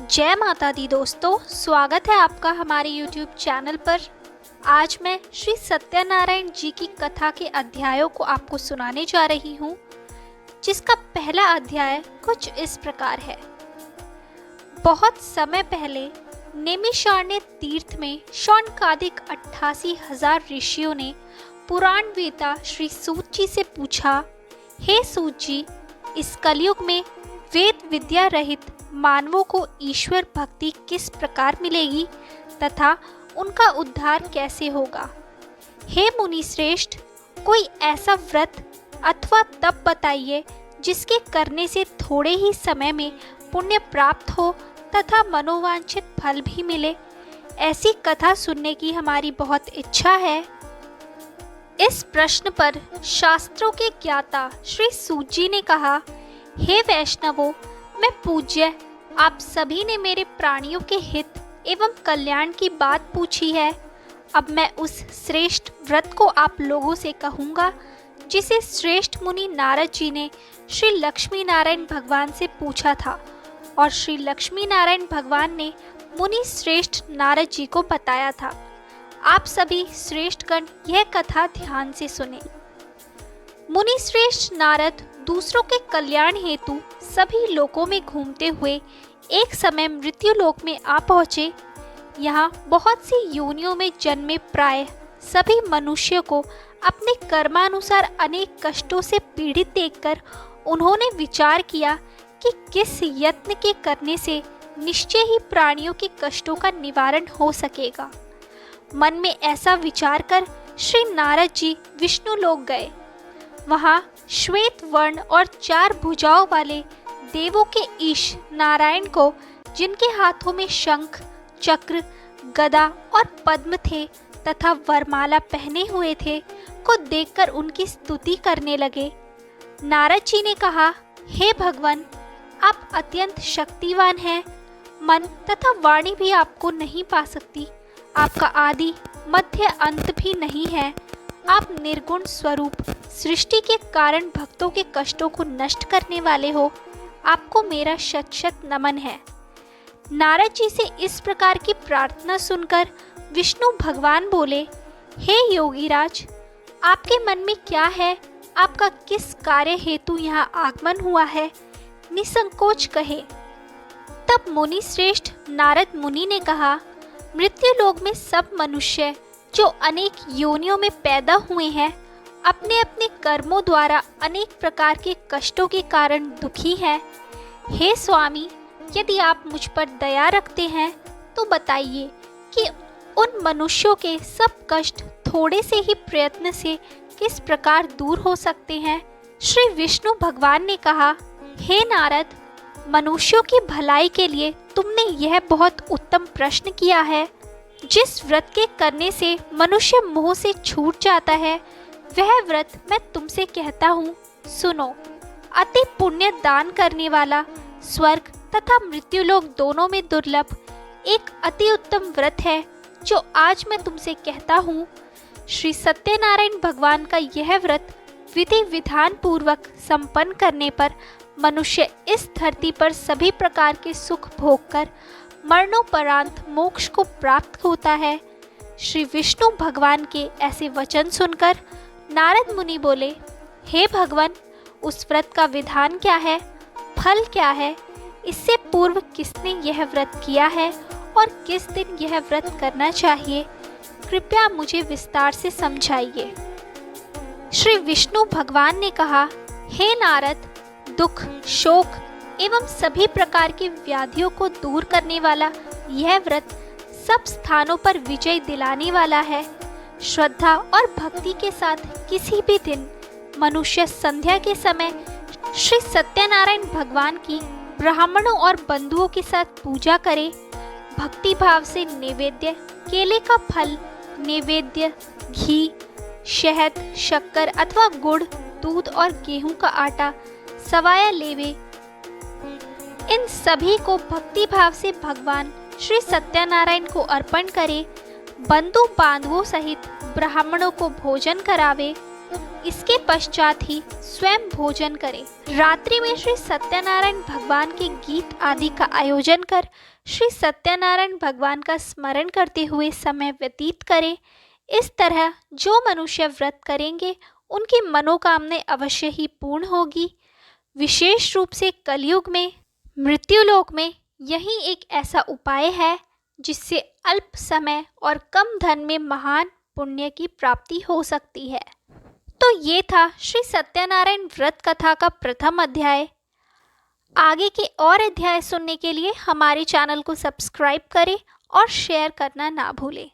जय माता दी दोस्तों, स्वागत है आपका हमारे YouTube चैनल पर। आज मैं श्री सत्यनारायण जी की कथा के अध्यायों को आपको सुनाने जा रही हूँ, जिसका पहला अध्याय कुछ इस प्रकार है। बहुत समय पहले नैमिषारण्य तीर्थ में शौनकादिक 88,000 ऋषियों ने पुराण वेता श्री सूत जी से पूछा, हे सूत जी, इस कलयुग में वेद विद्या रहित मानवों को ईश्वर भक्ति किस प्रकार मिलेगी तथा उनका उद्धार कैसे होगा। हे मुनि श्रेष्ठ, कोई ऐसा व्रत अथवा तप बताइए जिसके करने से थोड़े ही समय में पुण्य प्राप्त हो तथा मनोवांछित फल भी मिले। ऐसी कथा सुनने की हमारी बहुत इच्छा है। इस प्रश्न पर शास्त्रों के ज्ञाता श्री सूत जी ने कहा, हे वैष्णवों, मैं पूज्य, आप सभी ने मेरे प्राणियों के हित एवं कल्याण की बात पूछी है। अब मैं उस श्रेष्ठ व्रत को आप लोगों से कहूँगा जिसे श्रेष्ठ मुनि नारद जी ने श्री लक्ष्मी नारायण भगवान से पूछा था और श्री लक्ष्मी नारायण भगवान ने मुनि श्रेष्ठ नारद जी को बताया था। आप सभी श्रेष्ठ गण यह कथा ध्यान से सुने। मुनि श्रेष्ठ नारद दूसरों के कल्याण हेतु सभी लोकों में घूमते हुए एक समय मृत्यु लोक में आ पहुँचे। यहाँ बहुत सी योनियों में जन्मे प्राय सभी मनुष्यों को अपने कर्मानुसार अनेक कष्टों से पीड़ित देखकर उन्होंने विचार किया कि किस यत्न के करने से निश्चय ही प्राणियों के कष्टों का निवारण हो सकेगा। मन में ऐसा विचार कर श्री नारद जी विष्णु लोक गए। वहाँ श्वेत वर्ण और 4 भुजाओं वाले देवों के ईश नारायण को, जिनके हाथों में शंख, चक्र, गदा और पद्म थे तथा वरमाला पहने हुए थे, को देखकर उनकी स्तुति करने लगे। नारद जी ने कहा, हे भगवान, आप अत्यंत शक्तिवान हैं। मन तथा वाणी भी आपको नहीं पा सकती। आपका आदि मध्य अंत भी नहीं है। आप निर्गुण स्वरूप, सृष्टि के कारण भक्तों के कष्टों को नष्ट करने वाले हो। आपको मेरा शत शत नमन है। नारद जी से इस प्रकार की प्रार्थना सुनकर विष्णु भगवान बोले, हे योगीराज, आपके मन में क्या है? आपका किस कार्य हेतु यहाँ आगमन हुआ है? निसंकोच कहे। तब मुनि श्रेष्ठ नारद मुनि ने कहा, मृत्यु लोक में सब मनुष्य जो अनेक योनियों में पैदा हुए हैं, अपने अपने कर्मों द्वारा अनेक प्रकार के कष्टों के कारण दुखी हैं। हे स्वामी, यदि आप मुझ पर दया रखते हैं तो बताइए कि उन मनुष्यों के सब कष्ट थोड़े से ही प्रयत्न से किस प्रकार दूर हो सकते हैं। श्री विष्णु भगवान ने कहा, हे नारद, मनुष्यों की भलाई के लिए तुमने यह बहुत उत्तम प्रश्न किया है। जिस व्रत के करने से मनुष्य मोह से छूट जाता है, वह व्रत मैं तुमसे कहता हूँ, सुनो। अति पुण्य दान करने वाला स्वर्ग तथा मृत्युलोक दोनों में दुर्लभ एक अति उत्तम व्रत है जो आज मैं तुमसे कहता हूँ। श्री सत्यनारायण भगवान का यह व्रत विधि विधान पूर्वक संपन्न करने पर मनुष्य इस धरती पर सभी प्रकार के सुख भोगकर मरणोपरांत मोक्ष को प्राप्त होता है। श्री विष्णु भगवान के ऐसे वचन सुनकर नारद मुनि बोले, हे भगवान, उस व्रत का विधान क्या है? फल क्या है? इससे पूर्व किसने यह व्रत किया है और किस दिन यह व्रत करना चाहिए? कृपया मुझे विस्तार से समझाइए। श्री विष्णु भगवान ने कहा, हे नारद, दुख, शोक एवं सभी प्रकार की व्याधियों को दूर करने वाला यह व्रत सब स्थानों पर विजय दिलाने वाला है। श्रद्धा और भक्ति के साथ किसी भी दिन मनुष्य संध्या के समय श्री सत्यनारायण भगवान की ब्राह्मणों और बंधुओं के साथ पूजा करे। भक्ति भाव से नैवेद्य, केले का फल, नैवेद्य, घी, शहद, शक्कर अथवा गुड़, दूध और गेहूं का आटा, सवाया लेवे, इन सभी को भक्ति भाव से भगवान श्री सत्यनारायण को अर्पण करे। बंधु बांधवों सहित ब्राह्मणों को भोजन करावे इसके पश्चात ही स्वयं भोजन करें। रात्रि में श्री सत्यनारायण भगवान के गीत आदि का आयोजन कर श्री सत्यनारायण भगवान का स्मरण करते हुए समय व्यतीत करें। इस तरह जो मनुष्य व्रत करेंगे उनकी मनोकामनाएं अवश्य ही पूर्ण होगी। विशेष रूप से कलयुग में मृत्युलोक में यही एक ऐसा उपाय है जिससे अल्प समय और कम धन में महान पुण्य की प्राप्ति हो सकती है। तो ये था श्री सत्यनारायण व्रत कथा का प्रथम अध्याय। आगे के और अध्याय सुनने के लिए हमारे चैनल को सब्सक्राइब करें और शेयर करना ना भूलें।